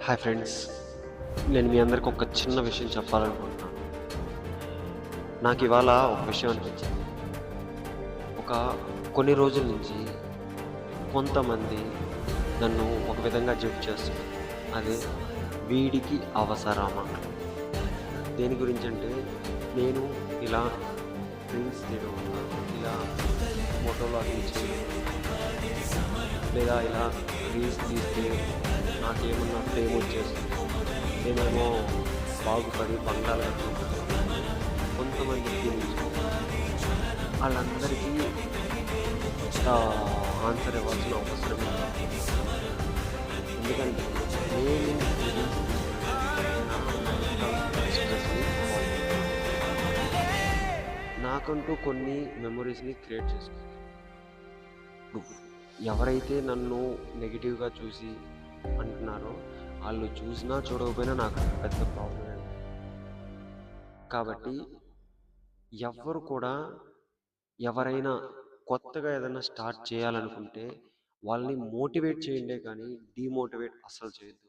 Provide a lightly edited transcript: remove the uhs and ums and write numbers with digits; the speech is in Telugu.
హాయ్ ఫ్రెండ్స్, నేను మీ అందరికి ఒక చిన్న విషయం చెప్పాలనుకుంటున్నాను. నాకు ఇవాళ ఒక విషయం అనిపించింది. ఒక కొన్ని రోజుల నుంచి కొంతమంది నన్ను ఒక విధంగా జడ్జ్ చేస్తున్నారు. అదే వీడికి అవసరమా? దేని గురించి అంటే, నేను ఇలా రీల్స్ తీయడం వల్ల, ఇలా ఫోటోలాగింగ్ చేయడం, లేదా ఇలా రీల్స్ తీస్తే నాకేమన్నా ఫేమ్ వచ్చేస్తుంది, నేనేమో బాగుపడి బంగాళ కొంతమంది ఫీలింగ్స్ వాళ్ళందరికీ ఆన్సర్ ఇవ్వాల్సిన అవసరం లేదు. ఎందుకంటే నేను స్ట్రెస్ని నాకంటూ కొన్ని మెమొరీస్ని క్రియేట్ చేసుకున్నాను. ఎవరైతే నన్ను నెగిటివ్గా చూసి అంటున్నారో వాళ్ళు చూసినా చూడకపోయినా నాకు పెద్ద ప్రాబ్లం లేదు. కాబట్టి ఎవ్వరు కూడా ఎవరైనా కొత్తగా ఏదైనా స్టార్ట్ చేయాలనుకుంటే వాళ్ళని మోటివేట్ చేయండే కానీ డీమోటివేట్ అస్సలు చేయొద్దు.